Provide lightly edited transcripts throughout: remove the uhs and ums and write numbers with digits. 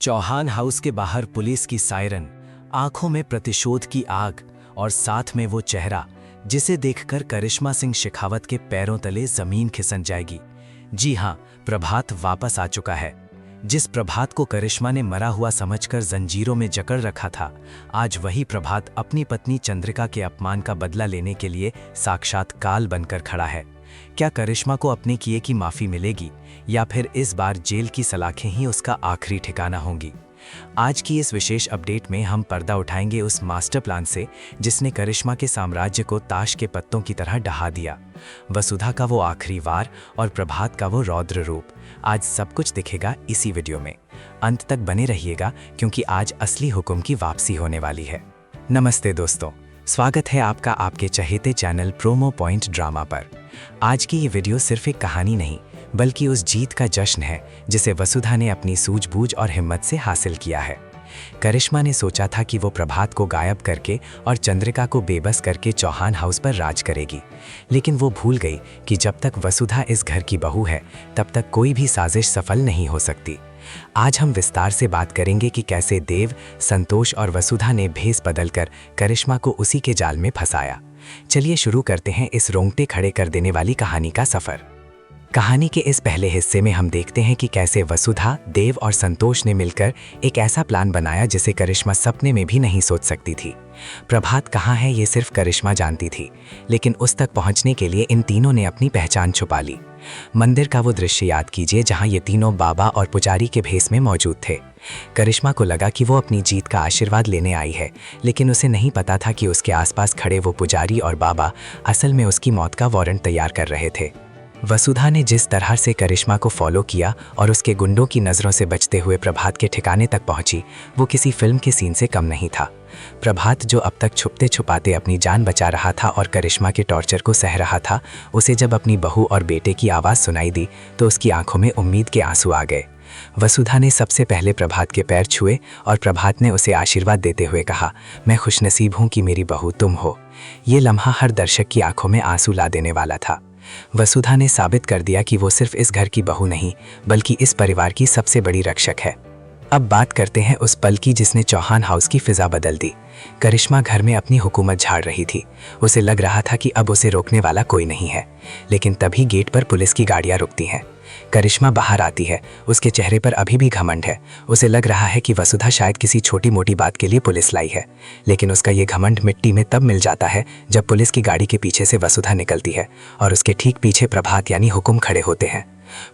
Chauhan house के बाहर police की सायरन, आंखों में प्रतिशोध की आग और साथ में वो चेहरा जिसे देखकर करिश्मा सिंह शेखावत के पैरों तले जमीन खिसक जाएगी। जी हां, प्रभात वापस आ चुका है। जिस प्रभात को करिश्मा ने मरा हुआ समझकर जंजीरों में जकड़ रखा था, आज वही प्रभात अपनी पत्नी चंद्रिका के अपमान का बदला लेने के लिए साक्षात काल बनकर खड़ा है। क्या करिश्मा को अपने किए की माफी मिलेगी या फिर इस बार जेल की सलाखें ही उसका आखिरी ठिकाना होंगी? आज की इस विशेष अपडेट में हम पर्दा उठाएंगे उस मास्टर प्लान से जिसने करिश्मा के साम्राज्य को ताश के पत्तों की तरह ढहा दिया। वसुधा का वो आखिरी वार और प्रभात का वो रौद्र रूप, आज सब कुछ दिखेगा इसी वीडियो में। अंत तक बने रहिएगा क्योंकि आज असली हुक्म की वापसी होने वाली है। नमस्ते दोस्तों, स्वागत है आपका आपके चहेते चैनल प्रोमो पॉइंट ड्रामा पर। आज की ये वीडियो सिर्फ एक कहानी नहीं बल्कि उस जीत का जश्न है जिसे वसुधा ने अपनी सूझबूझ और हिम्मत से हासिल किया है। करिश्मा ने सोचा था कि वो प्रभात को गायब करके और चंद्रिका को बेबस करके चौहान हाउस पर राज करेगी, लेकिन वो भूल गई कि जब तक वसुधा इस घर की बहू है तब तक कोई भी साजिश सफल नहीं हो सकती। आज हम विस्तार से बात करेंगे कि कैसे देव, संतोष और वसुधा ने भेस बदलकर करिश्मा को उसी के जाल में फंसाया। चलिए शुरू करते हैं इस रोंगटे खड़े कर देने वाली कहानी का सफर। कहानी के इस पहले हिस्से में हम देखते हैं कि कैसे वसुधा, देव और संतोष ने मिलकर एक ऐसा प्लान बनाया जिसे करिश्मा सपने में भी नहीं सोच सकती थी। प्रभात कहाँ है ये सिर्फ करिश्मा जानती थी, लेकिन उस तक पहुंचने के लिए इन तीनों ने अपनी पहचान छुपा ली। मंदिर का वो दृश्य याद कीजिए जहां ये तीनों बाबा और पुजारी के भेस में मौजूद थे। करिश्मा को लगा कि वो अपनी जीत का आशीर्वाद लेने आई है, लेकिन उसे नहीं पता था कि उसके आसपास खड़े वो पुजारी और बाबा असल में उसकी मौत का वारंट तैयार कर रहे थे। वसुधा ने जिस तरह से करिश्मा को फॉलो किया और उसके गुंडों की नज़रों से बचते हुए प्रभात के ठिकाने तक पहुंची, वो किसी फिल्म के सीन से कम नहीं था। प्रभात जो अब तक छुपते छुपाते अपनी जान बचा रहा था और करिश्मा के टॉर्चर को सह रहा था, उसे जब अपनी बहू और बेटे की आवाज़ सुनाई दी तो उसकी आंखों में उम्मीद के आंसू आ गए। वसुधा ने सबसे पहले प्रभात के पैर छुए और प्रभात ने उसे आशीर्वाद देते हुए कहा, मैं खुशनसीब हूँ कि मेरी बहू तुम हो। ये लम्हा हर दर्शक की आंखों में आंसू ला देने वाला था। वसुधा ने साबित कर दिया कि वो सिर्फ इस घर की बहू नहीं बल्कि इस परिवार की सबसे बड़ी रक्षक है। अब बात करते हैं उस पल की जिसने चौहान हाउस की फिजा बदल दी। करिश्मा घर में अपनी हुकूमत झाड़ रही थी। उसे लग रहा था कि अब उसे रोकने वाला कोई नहीं है, लेकिन तभी गेट पर पुलिस की गाड़ियां रुकती हैं। करिश्मा बाहर आती है। उसके चेहरे पर अभी भी घमंड है। उसे लग रहा है कि वसुधा शायद किसी छोटी मोटी बात के लिए पुलिस लाई है, लेकिन उसका ये घमंड मिट्टी में तब मिल जाता है जब पुलिस की गाड़ी के पीछे से वसुधा निकलती है और उसके ठीक पीछे प्रभात यानी हुकुम खड़े होते हैं।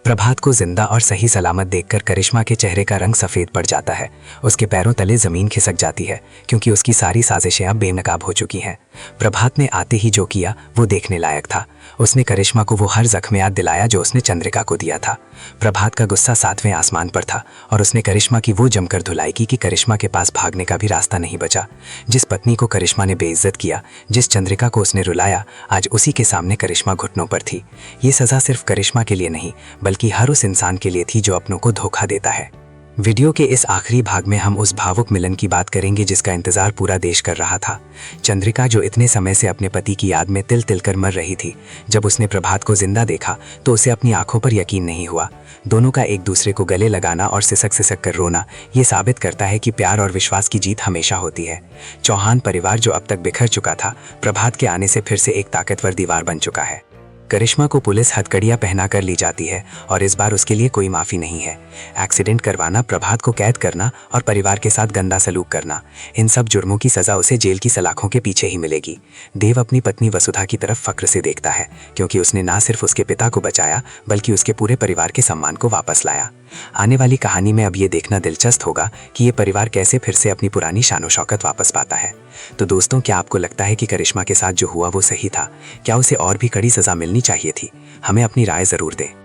प्रभात को जिंदा और सही सलामत देखकर करिश्मा के चेहरे का रंग सफेद पड़ जाता है। उसके पैरों तले जमीन खिसक जाती है क्योंकि उसकी सारी साजिशें अब बेनकाब हो चुकी हैं। प्रभात ने आते ही जो किया वो देखने लायक था। उसने करिश्मा को वो हर जख्म याद दिलाया जो उसने चंद्रिका को दिया था। प्रभात का गुस्सा 7वें आसमान पर था और उसने करिश्मा की वो जमकर धुलाई की कि करिश्मा के पास भागने का भी रास्ता नहीं बचा। जिस पत्नी को करिश्मा ने बेइज्जत किया, जिस चंद्रिका को उसने रुलाया, आज उसी के सामने करिश्मा घुटनों पर थी। ये सजा सिर्फ करिश्मा के लिए नहीं बल्कि हर उस इंसान के लिए थी जो अपनों को धोखा देता है। वीडियो के इस आखिरी भाग में हम उस भावुक मिलन की बात करेंगे जिसका इंतजार पूरा देश कर रहा था। चंद्रिका जो इतने समय से अपने पति की याद में तिल तिल कर मर रही थी, जब उसने प्रभात को जिंदा देखा तो उसे अपनी आंखों पर यकीन नहीं हुआ। दोनों का एक दूसरे को गले लगाना और सिसक सिसक कर रोना ये साबित करता है कि प्यार और विश्वास की जीत हमेशा होती है। चौहान परिवार जो अब तक बिखर चुका था, प्रभात के आने से फिर से एक ताकतवर दीवार बन चुका है। करिश्मा को पुलिस हथकड़ियां पहना कर ली जाती है और इस बार उसके लिए कोई माफी नहीं है। एक्सीडेंट करवाना, प्रभात को कैद करना और परिवार के साथ गंदा सलूक करना, इन सब जुर्मों की सजा उसे जेल की सलाखों के पीछे ही मिलेगी। देव अपनी पत्नी वसुधा की तरफ फक्र से देखता है क्योंकि उसने ना सिर्फ उसके पिता को बचाया बल्कि उसके पूरे परिवार के सम्मान को वापस लाया। आने वाली कहानी में अब ये देखना दिलचस्प होगा कि ये परिवार कैसे फिर से अपनी पुरानी शानो शौकत वापस पाता है। तो दोस्तों, क्या आपको लगता है कि करिश्मा के साथ जो हुआ वो सही था? क्या उसे और भी कड़ी सजा मिलनी चाहिए थी? हमें अपनी राय जरूर दें।